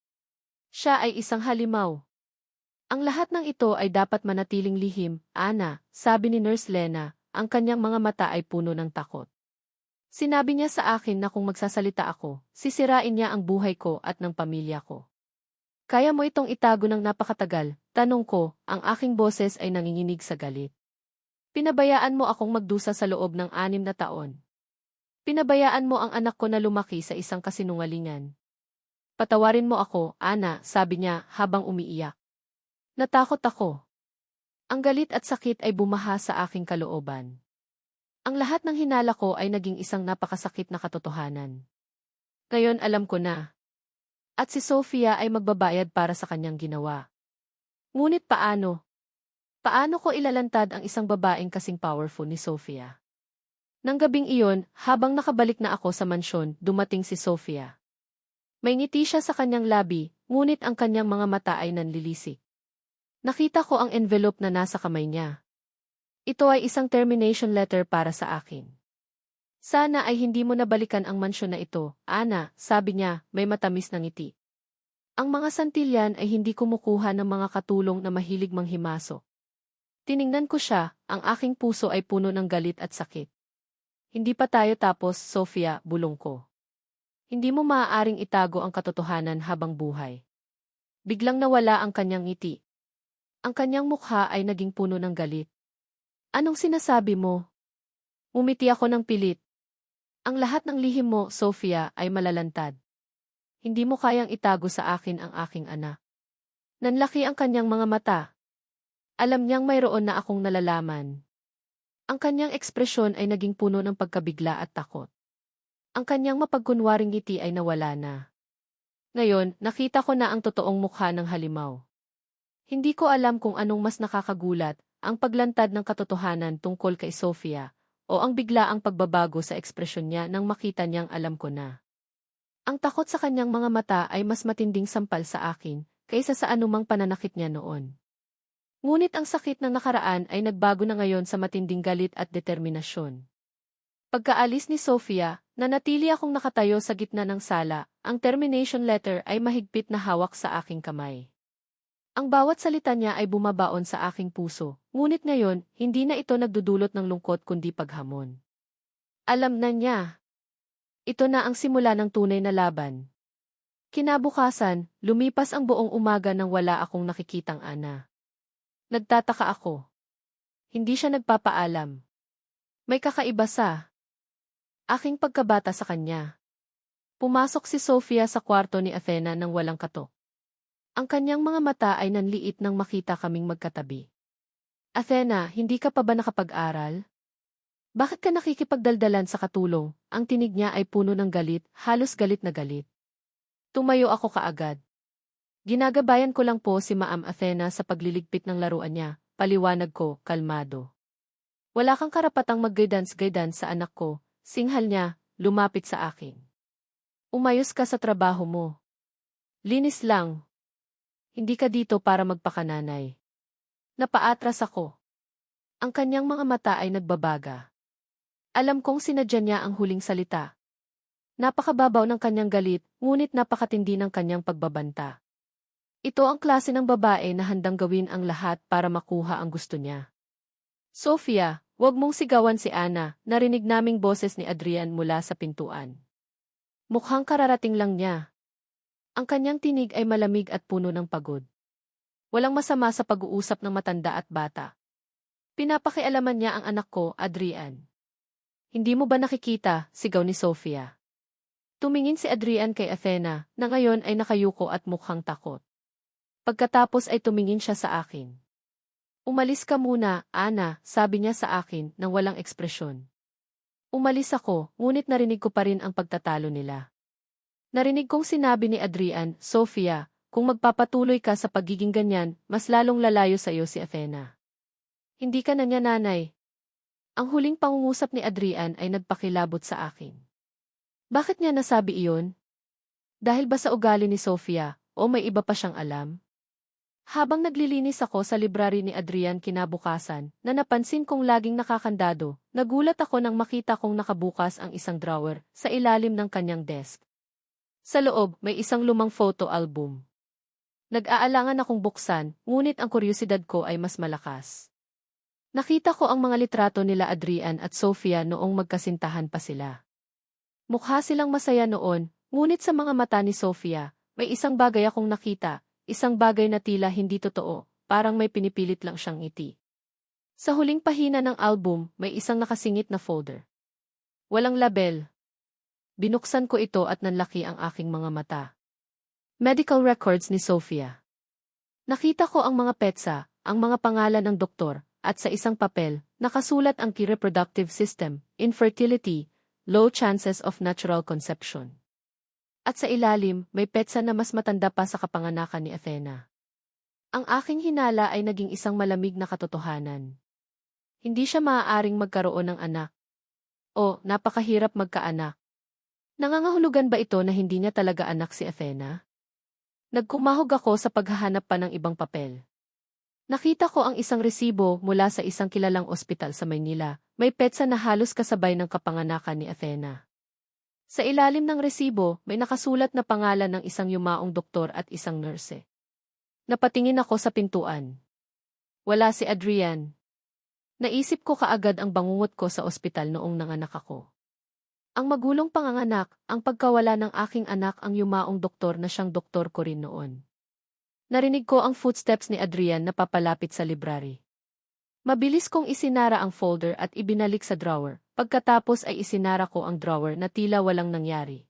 Siya ay isang halimaw. Ang lahat ng ito ay dapat manatiling lihim, Ana, sabi ni Nurse Lena, ang kanyang mga mata ay puno ng takot. Sinabi niya sa akin na kung magsasalita ako, sisirain niya ang buhay ko at ng pamilya ko. Kaya mo itong itago ng napakatagal, tanong ko, ang aking boses ay nanginginig sa galit. Pinabayaan mo akong magdusa sa loob ng 6 na taon. Pinabayaan mo ang anak ko na lumaki sa isang kasinungalingan. Patawarin mo ako, Ana, sabi niya habang umiiyak. Natakot ako. Ang galit at sakit ay bumaha sa aking kalooban. Ang lahat ng hinala ko ay naging isang napakasakit na katotohanan. Ngayon alam ko na. At si Sofia ay magbabayad para sa kanyang ginawa. Ngunit paano? Paano ko ilalantad ang isang babaeng kasing powerful ni Sofia? Nang gabing iyon, habang nakabalik na ako sa mansyon, dumating si Sofia. May ngiti siya sa kanyang labi, ngunit ang kanyang mga mata ay nanlilisik. Nakita ko ang envelope na nasa kamay niya. Ito ay isang termination letter para sa akin. Sana ay hindi mo nabalikan ang mansyon na ito, Ana, sabi niya, may matamis na ngiti. Ang mga santilyan ay hindi kumukuha ng mga katulong na mahilig manghimasok. Tiningnan ko siya, ang aking puso ay puno ng galit at sakit. Hindi pa tayo tapos, Sofia, bulong ko. Hindi mo maaaring itago ang katotohanan habang buhay. Biglang nawala ang kanyang ngiti. Ang kanyang mukha ay naging puno ng galit. Anong sinasabi mo? Umiti ako ng pilit. Ang lahat ng lihim mo, Sofia, ay malalantad. Hindi mo kayang itago sa akin ang aking anak. Nanlaki ang kanyang mga mata. Alam niyang mayroon na akong nalalaman. Ang kanyang ekspresyon ay naging puno ng pagkabigla at takot. Ang kanyang mapagkunwaring ngiti ay nawala na. Ngayon, nakita ko na ang totoong mukha ng halimaw. Hindi ko alam kung anong mas nakakagulat, ang paglantad ng katotohanan tungkol kay Sofia, o ang biglaang pagbabago sa ekspresyon niya nang makita niyang alam ko na. Ang takot sa kanyang mga mata ay mas matinding sampal sa akin, kaysa sa anumang pananakit niya noon. Ngunit ang sakit ng nakaraan ay nagbago na ngayon sa matinding galit at determinasyon. Pagkaalis ni Sofia, nanatili akong nakatayo sa gitna ng sala, ang termination letter ay mahigpit na hawak sa aking kamay. Ang bawat salita niya ay bumabaon sa aking puso, ngunit ngayon, hindi na ito nagdudulot ng lungkot kundi paghamon. Alam na niya. Ito na ang simula ng tunay na laban. Kinabukasan, lumipas ang buong umaga nang wala akong nakikitang Ana. Nagtataka ako. Hindi siya nagpapaalam. May kakaiba sa aking pagkabata sa kanya. Pumasok si Sofia sa kwarto ni Athena nang walang katok. Ang kanyang mga mata ay nanliit nang makita kaming magkatabi. Athena, hindi ka pa ba nakapag-aral? Bakit ka nakikipagdaldalan sa katulong? Ang tinig niya ay puno ng galit, halos galit na galit. Tumayo ako kaagad. Ginagabayan ko lang po si Ma'am Athena sa pagliligpit ng laruan niya, paliwanag ko, kalmado. Wala kang karapatang mag-guidance sa anak ko, singhal niya, lumapit sa akin. Umayos ka sa trabaho mo. Linis lang. Hindi ka dito para magpakananay. Napaatras ako. Ang kanyang mga mata ay nagbabaga. Alam kong sinadya niya ang huling salita. Napakababaw ng kanyang galit, ngunit napakatindi ng kanyang pagbabanta. Ito ang klase ng babae na handang gawin ang lahat para makuha ang gusto niya. Sofia, huwag mong sigawan si Ana, narinig naming boses ni Adrian mula sa pintuan. Mukhang kararating lang niya. Ang kanyang tinig ay malamig at puno ng pagod. Walang masama sa pag-uusap ng matanda at bata. Pinapakialaman niya ang anak ko, Adrian. Hindi mo ba nakikita, sigaw ni Sofia. Tumingin si Adrian kay Athena, na ngayon ay nakayuko at mukhang takot. Pagkatapos ay tumingin siya sa akin. Umalis ka muna, Ana, sabi niya sa akin nang walang ekspresyon. Umalis ako, ngunit narinig ko pa rin ang pagtatalo nila. Narinig kong sinabi ni Adrian, Sofia, kung magpapatuloy ka sa pagiging ganyan, mas lalong lalayo sa iyo si Athena. Hindi ka na niya nanay. Ang huling pangungusap ni Adrian ay nagpakilabot sa akin. Bakit niya nasabi iyon? Dahil ba sa ugali ni Sofia, o may iba pa siyang alam? Habang naglilinis ako sa library ni Adrian kinabukasan, na napansin kong laging nakakandado, nagulat ako nang makita kong nakabukas ang isang drawer sa ilalim ng kanyang desk. Sa loob, may isang lumang photo album. Nag-aalangan akong buksan, ngunit ang kuryosidad ko ay mas malakas. Nakita ko ang mga litrato nila Adrian at Sofia noong magkasintahan pa sila. Mukha silang masaya noon, ngunit sa mga mata ni Sofia, may isang bagay akong nakita. Isang bagay na tila hindi totoo, parang may pinipilit lang siyang ngiti. Sa huling pahina ng album, may isang nakasingit na folder. Walang label. Binuksan ko ito at nanlaki ang aking mga mata. Medical records ni Sofia. Nakita ko ang mga petsa, ang mga pangalan ng doktor, at sa isang papel, nakasulat ang key reproductive system, infertility, low chances of natural conception. At sa ilalim, may petsa na mas matanda pa sa kapanganakan ni Athena. Ang aking hinala ay naging isang malamig na katotohanan. Hindi siya maaaring magkaroon ng anak. O, napakahirap magkaanak. Nangangahulugan ba ito na hindi niya talaga anak si Athena? Nagkumahog ako sa paghahanap pa ng ibang papel. Nakita ko ang isang resibo mula sa isang kilalang ospital sa Maynila. May petsa na halos kasabay ng kapanganakan ni Athena. Sa ilalim ng resibo, may nakasulat na pangalan ng isang yumaong doktor at isang nurse. Napatingin ako sa pintuan. Wala si Adrian. Naisip ko kaagad ang bangungot ko sa ospital noong nanganak ako. Ang magulong panganganak, ang pagkawala ng aking anak ang yumaong doktor na siyang doktor ko rin noon. Narinig ko ang footsteps ni Adrian na papalapit sa library. Mabilis kong isinara ang folder at ibinalik sa drawer. Pagkatapos ay isinara ko ang drawer na tila walang nangyari.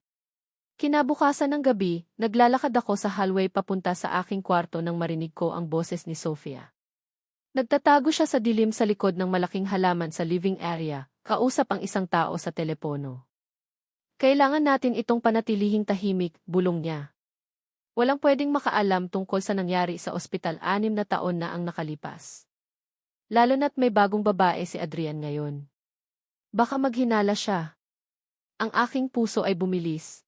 Kinabukasan ng gabi, naglalakad ako sa hallway papunta sa aking kwarto nang marinig ko ang boses ni Sofia. Nagtatago siya sa dilim sa likod ng malaking halaman sa living area, kausap ang isang tao sa telepono. Kailangan natin itong panatilihing tahimik, bulong niya. Walang pwedeng makaalam tungkol sa nangyari sa ospital 6 na taon na ang nakalipas. Lalo na't may bagong babae si Adrian ngayon. Baka maghinala siya. Ang aking puso ay bumilis.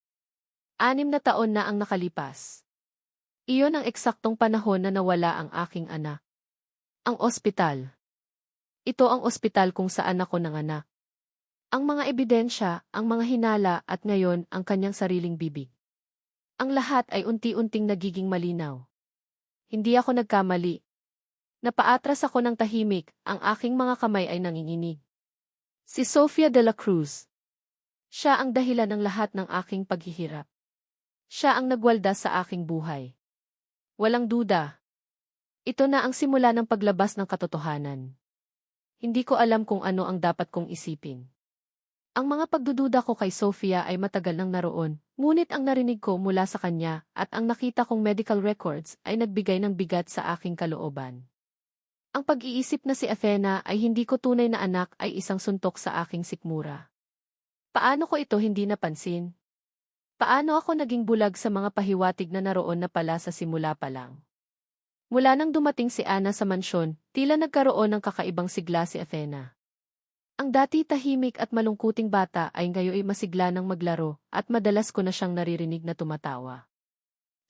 6 na taon na ang nakalipas. Iyon ang eksaktong panahon na nawala ang aking anak. Ang ospital. Ito ang ospital kung saan ako nanganak. Ang mga ebidensya, ang mga hinala at ngayon ang kanyang sariling bibig. Ang lahat ay unti-unting nagiging malinaw. Hindi ako nagkamali. Napaatras ako ng tahimik, ang aking mga kamay ay nanginginig. Si Sofia de la Cruz. Siya ang dahilan ng lahat ng aking paghihirap. Siya ang nagwalda sa aking buhay. Walang duda. Ito na ang simula ng paglabas ng katotohanan. Hindi ko alam kung ano ang dapat kong isipin. Ang mga pagdududa ko kay Sofia ay matagal nang naroon, ngunit ang narinig ko mula sa kanya at ang nakita kong medical records ay nagbigay ng bigat sa aking kalooban. Ang pag-iisip na si Athena ay hindi ko tunay na anak ay isang suntok sa aking sikmura. Paano ko ito hindi napansin? Paano ako naging bulag sa mga pahiwatig na naroon na pala sa simula pa lang? Mula nang dumating si Anna sa mansyon, tila nagkaroon ng kakaibang sigla si Athena. Ang dati tahimik at malungkuting bata ay ngayon masigla ng maglaro at madalas ko na siyang naririnig na tumatawa.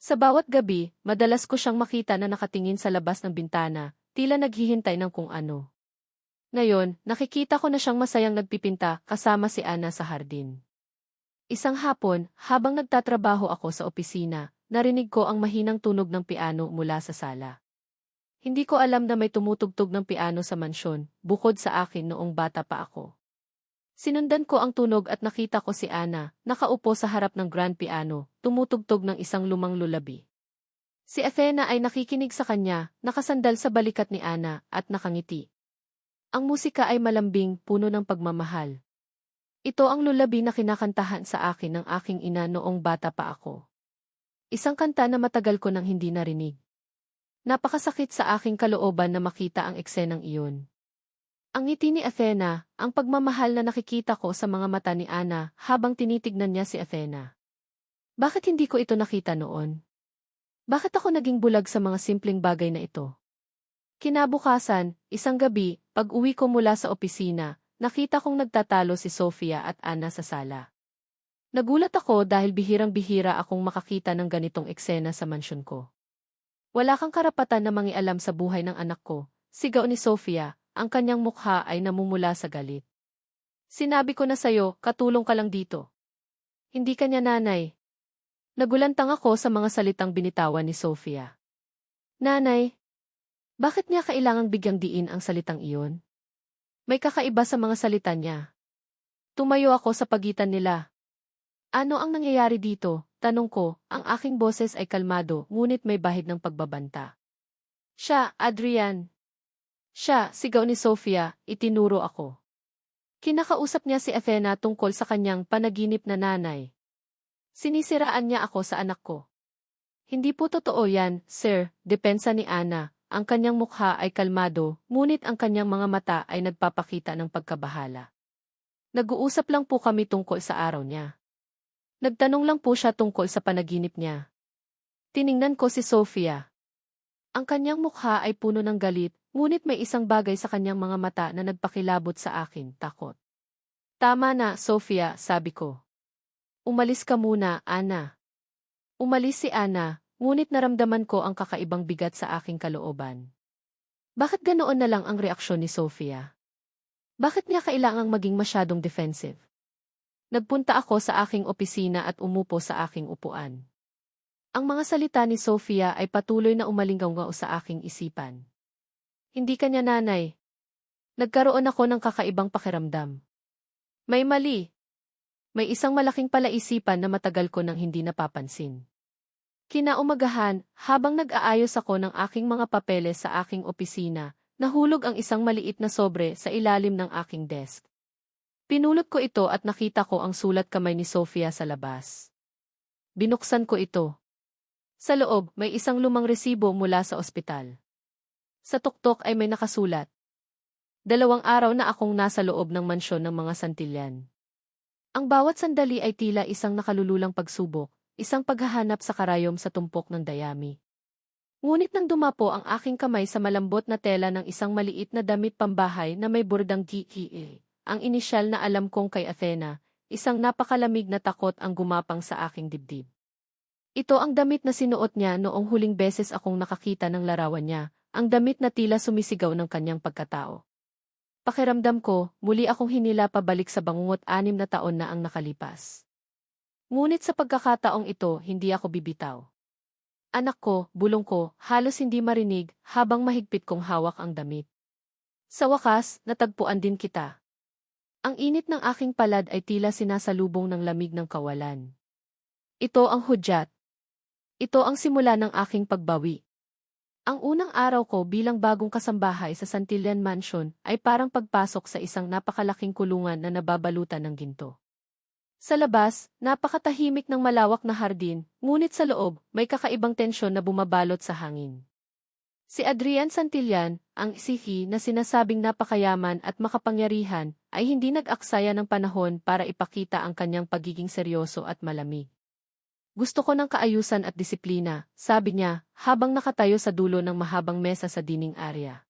Sa bawat gabi, madalas ko siyang makita na nakatingin sa labas ng bintana, tila naghihintay ng kung ano. Ngayon, nakikita ko na siyang masayang nagpipinta kasama si Anna sa hardin. Isang hapon, habang nagtatrabaho ako sa opisina, narinig ko ang mahinang tunog ng piano mula sa sala. Hindi ko alam na may tumutugtog ng piano sa mansyon, bukod sa akin noong bata pa ako. Sinundan ko ang tunog at nakita ko si Anna, nakaupo sa harap ng grand piano, tumutugtog ng isang lumang lullaby. Si Athena ay nakikinig sa kanya, nakasandal sa balikat ni Anna, at nakangiti. Ang musika ay malambing, puno ng pagmamahal. Ito ang lullaby na kinakantahan sa akin ng aking ina noong bata pa ako. Isang kanta na matagal ko nang hindi narinig. Napakasakit sa aking kalooban na makita ang eksenang iyon. Ang ngiti ni Athena, ang pagmamahal na nakikita ko sa mga mata ni Anna habang tinitignan niya si Athena. Bakit hindi ko ito nakita noon? Bakit ako naging bulag sa mga simpleng bagay na ito? Kinabukasan, isang gabi, pag-uwi ko mula sa opisina, nakita kong nagtatalo si Sofia at Anna sa sala. Nagulat ako dahil bihirang-bihira akong makakita ng ganitong eksena sa mansyon ko. Wala kang karapatan na mangialam sa buhay ng anak ko, sigaw ni Sofia, ang kanyang mukha ay namumula sa galit. Sinabi ko na sa'yo, katulong ka lang dito. Hindi ka niya nanay. Nagulantang ako sa mga salitang binitawan ni Sofia. Nanay, bakit niya kailangang bigyang diin ang salitang iyon? May kakaiba sa mga salita niya. Tumayo ako sa pagitan nila. Ano ang nangyayari dito? Tanong ko, ang aking boses ay kalmado ngunit may bahid ng pagbabanta. Siya, Adrian. Siya, sigaw ni Sofia, itinuro ako. Kinakausap niya si Athena tungkol sa kanyang panaginip na nanay. Sinisiraan niya ako sa anak ko. Hindi po totoo yan, sir, depensa ni Ana. Ang kanyang mukha ay kalmado, ngunit ang kanyang mga mata ay nagpapakita ng pagkabahala. Nag-uusap lang po kami tungkol sa araw niya. Nagtanong lang po siya tungkol sa panaginip niya. Tiningnan ko si Sofia. Ang kanyang mukha ay puno ng galit, ngunit may isang bagay sa kanyang mga mata na nagpakilabot sa akin, takot. Tama na, Sofia, sabi ko. Umalis ka muna, Ana. Umalis si Ana, ngunit naramdaman ko ang kakaibang bigat sa aking kalooban. Bakit ganoon na lang ang reaksyon ni Sofia? Bakit niya kailangang maging masyadong defensive? Nagpunta ako sa aking opisina at umupo sa aking upuan. Ang mga salita ni Sofia ay patuloy na umalinggaw sa aking isipan. Hindi ka niya nanay. Nagkaroon ako ng kakaibang pakiramdam. May mali. May isang malaking palaisipan na matagal ko nang hindi napapansin. Kinaumagahan, habang nag-aayos ako ng aking mga papeles sa aking opisina, nahulog ang isang maliit na sobre sa ilalim ng aking desk. Pinulot ko ito at nakita ko ang sulat kamay ni Sofia sa labas. Binuksan ko ito. Sa loob, may isang lumang resibo mula sa ospital. Sa tuktok ay may nakasulat. 2 araw na akong nasa loob ng mansyon ng mga Santillan. Ang bawat sandali ay tila isang nakalululang pagsubok, isang paghahanap sa karayom sa tumpok ng dayami. Ngunit nang dumapo ang aking kamay sa malambot na tela ng isang maliit na damit pambahay na may bordang GEA, ang inisyal na alam kong kay Athena, isang napakalamig na takot ang gumapang sa aking dibdib. Ito ang damit na sinuot niya noong huling beses akong nakakita ng larawan niya, ang damit na tila sumisigaw ng kanyang pagkatao. Pakiramdam ko, muli akong hinila pabalik sa bangungot 6 na taon na ang nakalipas. Ngunit sa pagkakataong ito, hindi ako bibitaw. Anak ko, bulong ko, halos hindi marinig, habang mahigpit kong hawak ang damit. Sa wakas, natagpuan din kita. Ang init ng aking palad ay tila sinasalubong ng lamig ng kawalan. Ito ang hudyat. Ito ang simula ng aking pagbawi. Ang unang araw ko bilang bagong kasambahay sa Santillan Mansion ay parang pagpasok sa isang napakalaking kulungan na nababalutan ng ginto. Sa labas, napakatahimik ng malawak na hardin, ngunit sa loob, may kakaibang tensyon na bumabalot sa hangin. Si Adrian Santillan, ang sihi na sinasabing napakayaman at makapangyarihan, ay hindi nag-aksaya ng panahon para ipakita ang kanyang pagiging seryoso at malamig. Gusto ko ng kaayusan at disiplina, sabi niya, habang nakatayo sa dulo ng mahabang mesa sa dining area.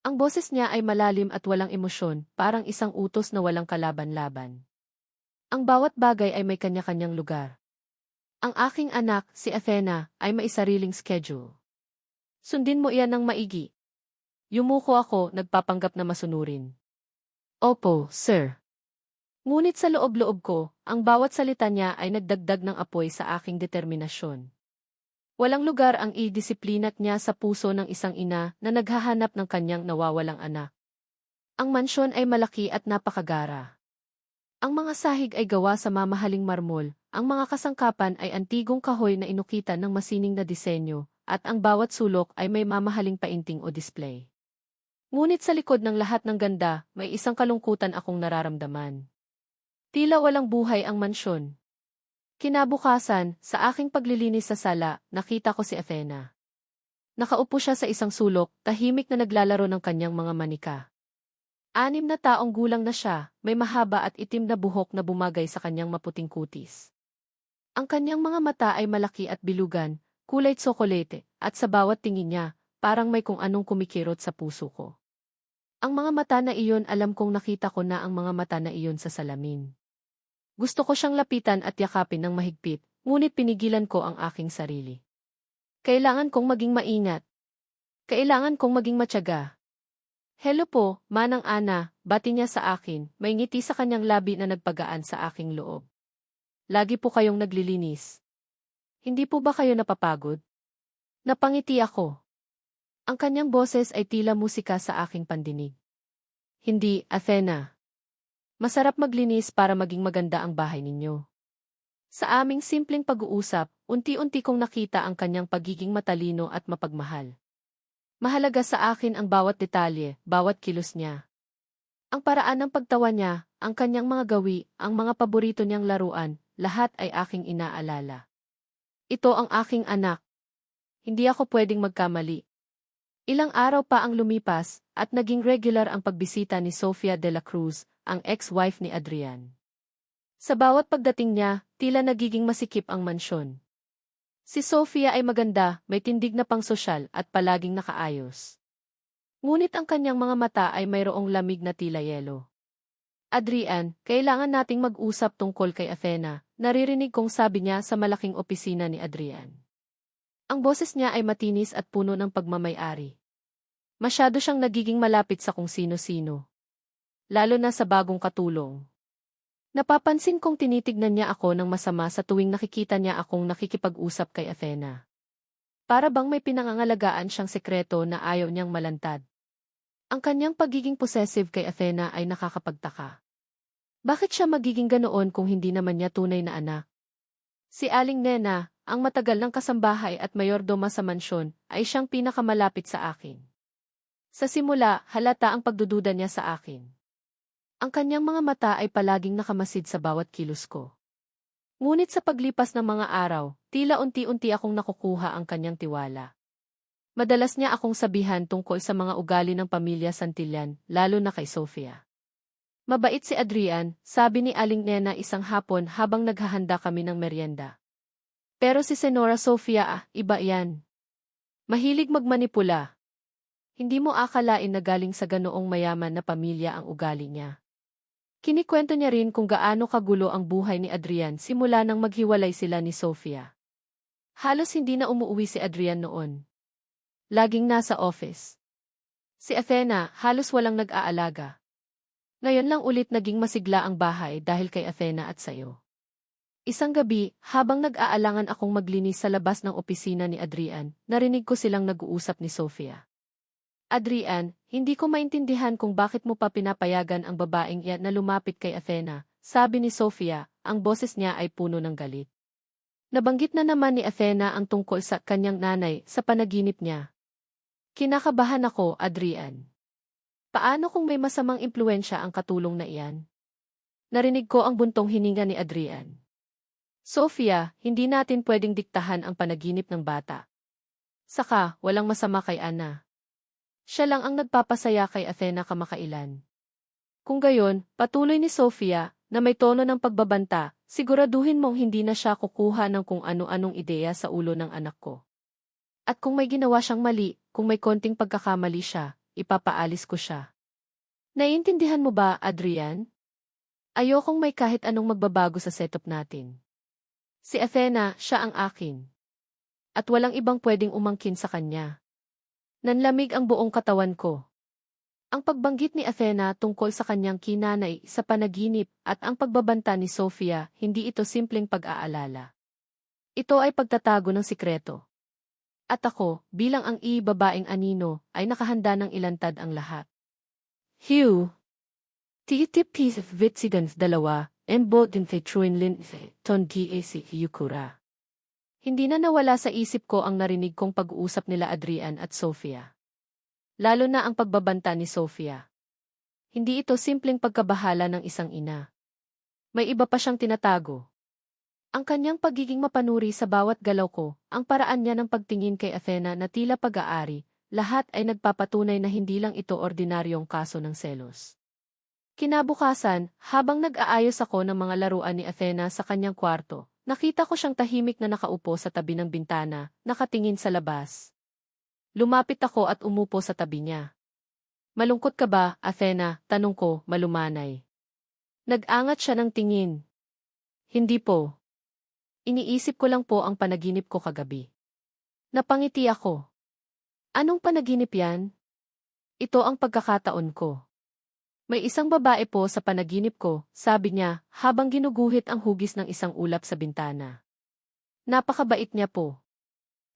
Ang boses niya ay malalim at walang emosyon, parang isang utos na walang kalaban-laban. Ang bawat bagay ay may kanya-kanyang lugar. Ang aking anak, si Athena, ay may sariling schedule. Sundin mo iyan ng maigi. Yumuko ako, nagpapanggap na masunurin. Opo, sir. Ngunit sa loob-loob ko, ang bawat salita niya ay nagdagdag ng apoy sa aking determinasyon. Walang lugar ang idisiplina't niya sa puso ng isang ina na naghahanap ng kanyang nawawalang anak. Ang mansyon ay malaki at napakagara. Ang mga sahig ay gawa sa mamahaling marmol, ang mga kasangkapan ay antigong kahoy na inukitan ng masining na disenyo, at ang bawat sulok ay may mamahaling painting o display. Ngunit sa likod ng lahat ng ganda, may isang kalungkutan akong nararamdaman. Tila walang buhay ang mansyon. Kinabukasan, sa aking paglilinis sa sala, nakita ko si Athena. Nakaupo siya sa isang sulok, tahimik na naglalaro ng kanyang mga manika. 6 na taong gulang na siya, may mahaba at itim na buhok na bumagay sa kanyang maputing kutis. Ang kanyang mga mata ay malaki at bilugan, kulay tsokolete, at sa bawat tingin niya, parang may kung anong kumikirot sa puso ko. Ang mga mata na iyon alam kong nakita ko na ang mga mata na iyon sa salamin. Gusto ko siyang lapitan at yakapin ng mahigpit, ngunit pinigilan ko ang aking sarili. Kailangan kong maging maingat. Kailangan kong maging matyaga. Hello po, Manang Ana, bati niya sa akin, may ngiti sa kanyang labi na nagpagaan sa aking loob. Lagi po kayong naglilinis. Hindi po ba kayo napapagod? Napangiti ako. Ang kanyang boses ay tila musika sa aking pandinig. Hindi, Athena. Masarap maglinis para maging maganda ang bahay ninyo. Sa aming simpleng pag-uusap, unti-unti kong nakita ang kanyang pagiging matalino at mapagmahal. Mahalaga sa akin ang bawat detalye, bawat kilos niya. Ang paraan ng pagtawa niya, ang kanyang mga gawi, ang mga paborito niyang laruan, lahat ay aking inaalala. Ito ang aking anak. Hindi ako pwedeng magkamali. Ilang araw pa ang lumipas, at naging regular ang pagbisita ni Sofia de la Cruz, ang ex-wife ni Adrian. Sa bawat pagdating niya, tila nagiging masikip ang mansyon. Si Sofia ay maganda, may tindig na pangsosyal at palaging nakaayos. Ngunit ang kanyang mga mata ay mayroong lamig na tila yelo. Adrian, kailangan nating mag-usap tungkol kay Athena, naririnig kong sabi niya sa malaking opisina ni Adrian. Ang boses niya ay matinis at puno ng pagmamay-ari. Masyado siyang nagiging malapit sa kung sino-sino. Lalo na sa bagong katulong. Napapansin kong tinitignan niya ako ng masama sa tuwing nakikita niya akong nakikipag-usap kay Athena. Para bang may pinangangalagaan siyang sekreto na ayaw niyang malantad. Ang kanyang pagiging possessive kay Athena ay nakakapagtaka. Bakit siya magiging ganoon kung hindi naman niya tunay na anak? Si Aling Nena, ang matagal ng kasambahay at mayordoma sa mansyon, ay siyang pinakamalapit sa akin. Sa simula, halata ang pagdududa niya sa akin. Ang kanyang mga mata ay palaging nakamasid sa bawat kilos ko. Ngunit sa paglipas ng mga araw, tila unti-unti akong nakukuha ang kanyang tiwala. Madalas niya akong sabihan tungkol sa mga ugali ng pamilya Santillan, lalo na kay Sofia. Mabait si Adrian, sabi ni Aling Nena isang hapon habang naghahanda kami ng merienda. Pero si Senora Sofia, iba yan. Mahilig magmanipula. Hindi mo akalain na galing sa ganoong mayaman na pamilya ang ugali niya. Kinikwento niya rin kung gaano kagulo ang buhay ni Adrian simula nang maghiwalay sila ni Sofia. Halos hindi na umuwi si Adrian noon. Laging nasa office. Si Athena, halos walang nag-aalaga. Ngayon lang ulit naging masigla ang bahay dahil kay Athena at sayo. Isang gabi, habang nag-aalangan akong maglinis sa labas ng opisina ni Adrian, narinig ko silang nag-uusap ni Sofia. Adrian, hindi ko maintindihan kung bakit mo pa pinapayagan ang babaeng iyan na lumapit kay Athena, sabi ni Sofia, ang boses niya ay puno ng galit. Nabanggit na naman ni Athena ang tungkol sa kanyang nanay sa panaginip niya. Kinakabahan ako, Adrian. Paano kung may masamang impluensya ang katulong na iyan? Narinig ko ang buntong hininga ni Adrian. Sofia, hindi natin pwedeng diktahan ang panaginip ng bata. Saka, walang masama kay Ana. Siya lang ang nagpapasaya kay Athena kamakailan. Kung gayon, patuloy ni Sofia, na may tono ng pagbabanta, siguraduhin mong hindi na siya kukuha ng kung ano-anong ideya sa ulo ng anak ko. At kung may ginawa siyang mali, kung may konting pagkakamali siya, ipapaalis ko siya. Naiintindihan mo ba, Adrian? Ayokong may kahit anong magbabago sa setup natin. Si Athena, siya ang akin. At walang ibang pwedeng umangkin sa kanya. Nanlamig ang buong katawan ko. Ang pagbanggit ni Athena tungkol sa kanyang kinanay sa panaginip at ang pagbabanta ni Sofia, hindi ito simpleng pag-aalala. Ito ay pagtatago ng sikreto. At ako, bilang ang babaeng anino, ay nakahanda ng ilantad ang lahat. Hugh. Titipis Vitsigans dalawa, embodin the truinlin ton DAC Yukura. Hindi na nawala sa isip ko ang narinig kong pag-uusap nila Adrian at Sofia. Lalo na ang pagbabanta ni Sofia. Hindi ito simpleng pagkabahala ng isang ina. May iba pa siyang tinatago. Ang kanyang pagiging mapanuri sa bawat galaw ko, ang paraan niya ng pagtingin kay Athena na tila pag-aari, lahat ay nagpapatunay na hindi lang ito ordinaryong kaso ng selos. Kinabukasan, habang nag-aayos ako ng mga laruan ni Athena sa kanyang kwarto, nakita ko siyang tahimik na nakaupo sa tabi ng bintana, nakatingin sa labas. Lumapit ako at umupo sa tabi niya. Malungkot ka ba, Athena? Tanong ko, malumanay. Nag-angat siya ng tingin. Hindi po. Iniisip ko lang po ang panaginip ko kagabi. Napangiti ako. Anong panaginip yan? Ito ang pagkakataon ko. May isang babae po sa panaginip ko, sabi niya, habang ginuguhit ang hugis ng isang ulap sa bintana. Napakabait niya po.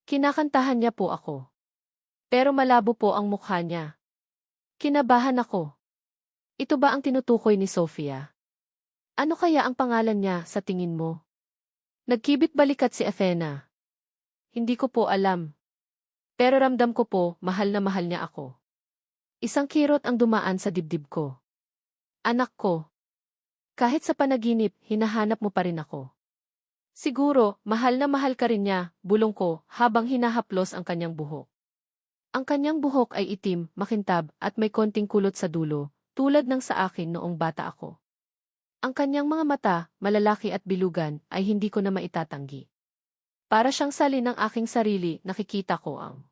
Kinakantahan niya po ako. Pero malabo po ang mukha niya. Kinabahan ako. Ito ba ang tinutukoy ni Sofia? Ano kaya ang pangalan niya sa tingin mo? Nagkibit balikat si Athena. Hindi ko po alam. Pero ramdam ko po, mahal na mahal niya ako. Isang kirot ang dumaan sa dibdib ko. Anak ko. Kahit sa panaginip, hinahanap mo pa rin ako. Siguro, mahal na mahal ka rin niya, bulong ko, habang hinahaplos ang kanyang buhok. Ang kanyang buhok ay itim, makintab, at may konting kulot sa dulo, tulad ng sa akin noong bata ako. Ang kanyang mga mata, malalaki at bilugan, ay hindi ko na maitatanggi. Para siyang salin ng aking sarili, nakikita ko ang